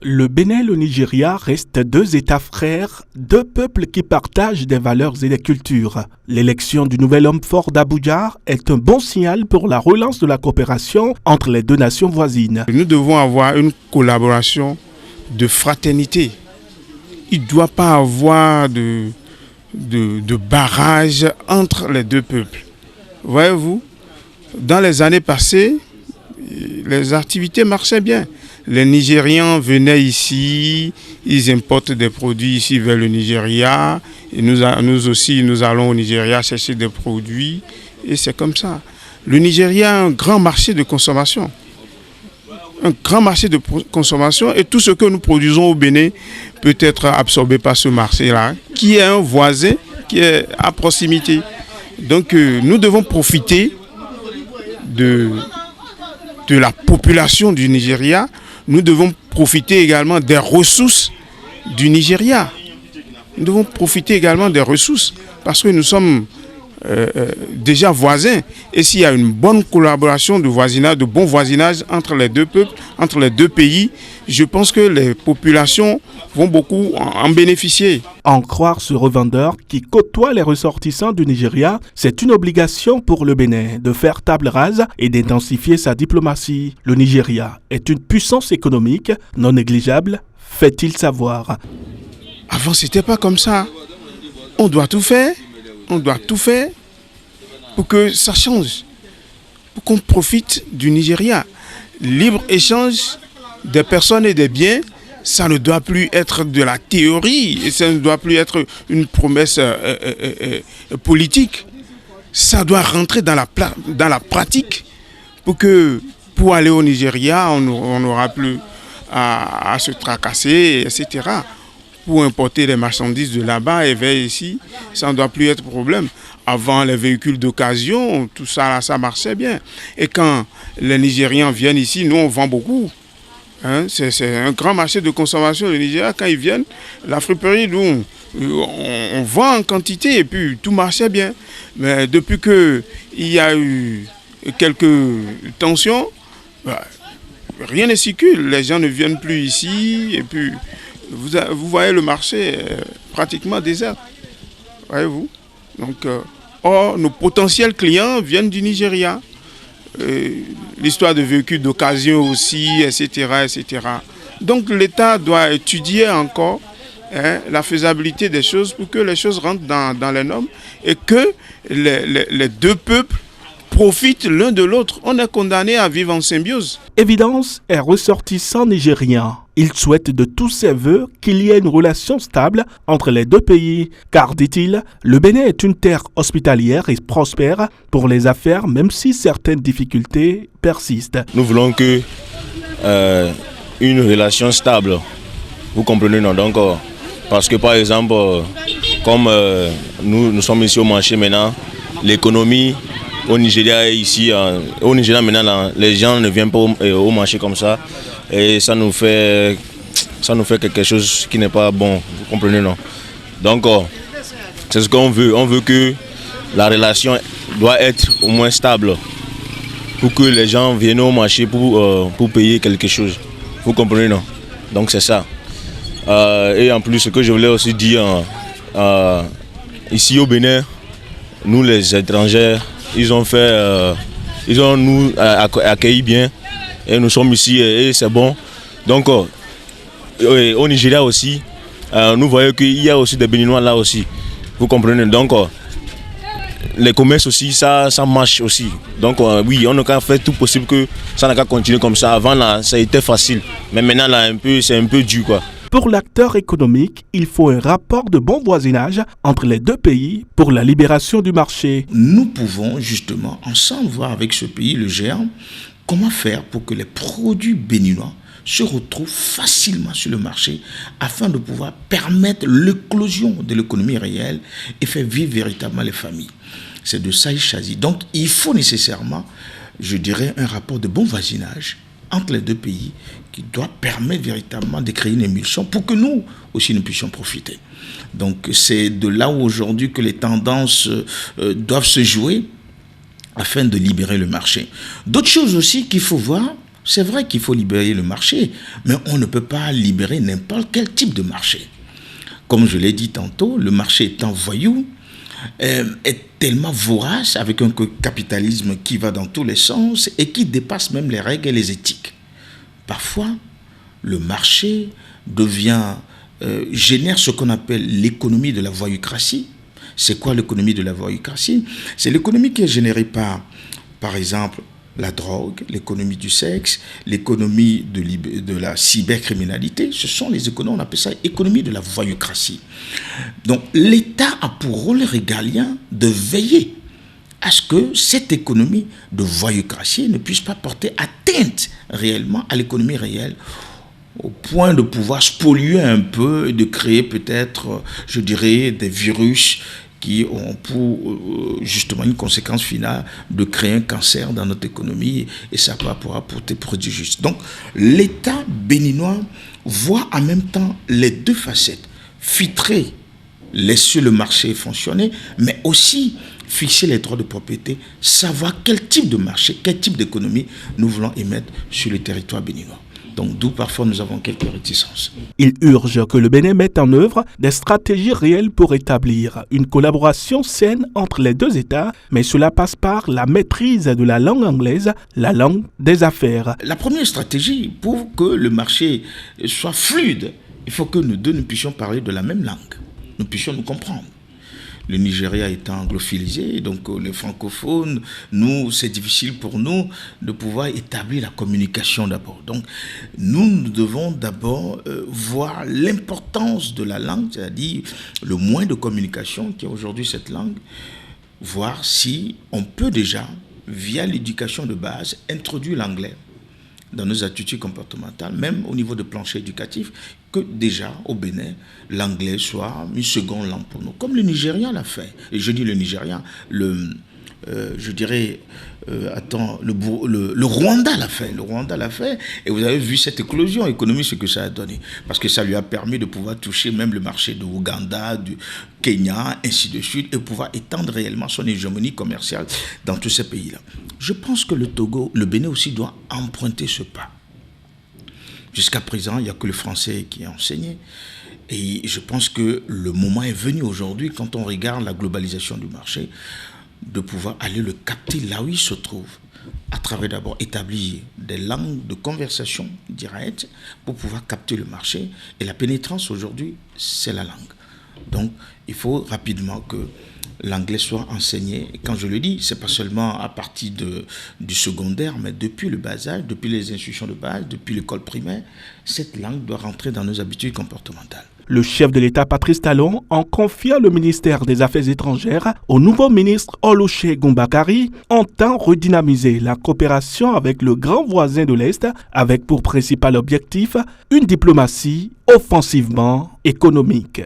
Le Bénin et le Nigeria restent deux États frères, deux peuples qui partagent des valeurs et des cultures. L'élection du nouvel homme fort d'Abuja est un bon signal pour la relance de la coopération entre les deux nations voisines. Nous devons avoir une collaboration de fraternité. Il ne doit pas avoir de barrage entre les deux peuples. Voyez-vous, dans les années passées, les activités marchaient bien. Les Nigérians venaient ici, ils importent des produits ici vers le Nigeria. Et nous aussi, nous allons au Nigeria chercher des produits. Et c'est comme ça. Le Nigeria a un grand marché de consommation. Un grand marché de consommation. Et tout ce que nous produisons au Bénin peut être absorbé par ce marché-là, qui est un voisin, qui est à proximité. Donc nous devons profiter de la population du Nigeria. Nous devons profiter également des ressources du Nigeria. Nous devons profiter également des ressources parce que nous sommes déjà voisins. Et s'il y a une bonne collaboration de voisinage, de bon voisinage entre les deux peuples, entre les deux pays, je pense que les populations vont beaucoup en bénéficier. En croire ce revendeur qui côtoie les ressortissants du Nigeria, c'est une obligation pour le Bénin de faire table rase et d'intensifier sa diplomatie. Le Nigeria est une puissance économique non négligeable, fait-il savoir. Avant, c'était pas comme ça. On doit tout faire. On doit tout faire pour que ça change, pour qu'on profite du Nigeria. Libre-échange des personnes et des biens, ça ne doit plus être de la théorie, et ça ne doit plus être une promesse politique. Ça doit rentrer dans la pratique pour aller au Nigeria, on n'aura plus à se tracasser, etc. Pour importer les marchandises de là-bas et vers ici, ça ne doit plus être problème. Avant, les véhicules d'occasion, tout ça, là, ça marchait bien. Et quand les Nigérians viennent ici, nous, on vend beaucoup. Hein, c'est un grand marché de consommation, le Nigeria. Quand ils viennent, la friperie, nous, on vend en quantité et puis tout marchait bien. Mais depuis qu'il y a eu quelques tensions, rien ne circule. Les gens ne viennent plus ici et puis... Vous voyez le marché pratiquement désert, voyez-vous. Donc, nos potentiels clients viennent du Nigeria. L'histoire de véhicules d'occasion aussi, etc., etc. Donc l'État doit étudier encore la faisabilité des choses pour que les choses rentrent dans les normes et que les deux peuples profitent l'un de l'autre. On est condamné à vivre en symbiose. Évidence est ressortissant nigérien. Il souhaite de tous ses voeux qu'il y ait une relation stable entre les deux pays, car, dit-il, le Bénin est une terre hospitalière et prospère pour les affaires, même si certaines difficultés persistent. Nous voulons que une relation stable, vous comprenez, non? Donc, parce que par exemple, comme nous sommes ici au marché maintenant, l'économie au Nigeria et ici, au Nigeria maintenant, les gens ne viennent pas au marché comme ça. Et ça nous fait quelque chose qui n'est pas bon, vous comprenez, non? Donc, c'est ce qu'on veut. On veut que la relation doit être au moins stable pour que les gens viennent au marché pour payer quelque chose. Vous comprenez, non? Donc, c'est ça. Et en plus, ce que je voulais aussi dire, ici au Bénin, nous les étrangers, ils ont nous accueilli bien. Et nous sommes ici et c'est bon. Donc au Nigeria aussi, nous voyons qu'il y a aussi des Béninois là aussi. Vous comprenez? Donc les commerces aussi, ça marche aussi. Donc oui, on a qu'à faire tout possible que ça n'a qu'à continuer comme ça. Avant là, ça a été facile. Mais maintenant là, c'est un peu dur quoi. Pour l'acteur économique, il faut un rapport de bon voisinage entre les deux pays pour la libération du marché. Nous pouvons justement ensemble voir avec ce pays, le GERM, comment faire pour que les produits béninois se retrouvent facilement sur le marché afin de pouvoir permettre l'éclosion de l'économie réelle et faire vivre véritablement les familles. C'est de ça il s'agit. Donc il faut nécessairement, je dirais, un rapport de bon voisinage entre les deux pays qui doit permettre véritablement de créer une émulsion pour que nous aussi nous puissions profiter. Donc c'est de là où aujourd'hui que les tendances doivent se jouer afin de libérer le marché. D'autres choses aussi qu'il faut voir, C'est vrai qu'il faut libérer le marché, mais on ne peut pas libérer n'importe quel type de marché. Comme je l'ai dit tantôt, le marché étant voyou, est tellement vorace, avec un capitalisme qui va dans tous les sens et qui dépasse même les règles et les éthiques. Parfois, le marché génère ce qu'on appelle l'économie de la voyoucratie. C'est quoi l'économie de la voyoucratie? C'est l'économie qui est générée par exemple, la drogue, l'économie du sexe, l'économie de la cybercriminalité. Ce sont les économies, on appelle ça économie de la voyoucratie. Donc l'État a pour rôle régalien de veiller à ce que cette économie de voyoucratie ne puisse pas porter atteinte réellement à l'économie réelle, au point de pouvoir spolier un peu et de créer peut-être, je dirais, des virus qui ont pour justement une conséquence finale de créer un cancer dans notre économie, et ça pourra porter préjudice. Donc l'État béninois voit en même temps les deux facettes: filtrer, laisser le marché fonctionner, mais aussi fixer les droits de propriété, savoir quel type de marché, quel type d'économie nous voulons émettre sur le territoire béninois. Donc d'où parfois nous avons quelques réticences. Il urge que le Bénin mette en œuvre des stratégies réelles pour établir une collaboration saine entre les deux États, mais cela passe par la maîtrise de la langue anglaise, la langue des affaires. La première stratégie, pour que le marché soit fluide, il faut que nous deux nous puissions parler de la même langue, nous puissions nous comprendre. Le Nigeria étant anglophilisé, donc les francophones, nous, c'est difficile pour nous de pouvoir établir la communication d'abord. Donc, nous devons d'abord voir l'importance de la langue, c'est-à-dire le moyen de communication qui est aujourd'hui cette langue, voir si on peut déjà, via l'éducation de base, introduire l'anglais dans nos attitudes comportementales, même au niveau de plancher éducatif, que déjà, au Bénin, l'anglais soit une seconde langue pour nous, comme le Nigérian l'a fait. Et je dis le Nigérian, le Rwanda l'a fait. Le Rwanda l'a fait, et vous avez vu cette éclosion économique, ce que ça a donné. Parce que ça lui a permis de pouvoir toucher même le marché de Ouganda, du Kenya, ainsi de suite, et pouvoir étendre réellement son hégémonie commerciale dans tous ces pays-là. Je pense que le Bénin aussi doit emprunter ce pas. Jusqu'à présent, il n'y a que le français qui est enseigné. Et je pense que le moment est venu aujourd'hui, quand on regarde la globalisation du marché, de pouvoir aller le capter là où il se trouve, à travers d'abord établir des langues de conversation directes pour pouvoir capter le marché. Et la pénétrance aujourd'hui, c'est la langue. Donc, il faut rapidement que l'anglais soit enseigné. Et quand je le dis, c'est pas seulement à partir du secondaire, mais depuis le bas âge, depuis les institutions de base, depuis l'école primaire, cette langue doit rentrer dans nos habitudes comportementales. Le chef de l'État, Patrice Talon, en confiant le ministère des Affaires étrangères au nouveau ministre Olusegun Bakari, entend redynamiser la coopération avec le grand voisin de l'Est, avec pour principal objectif une diplomatie offensivement économique.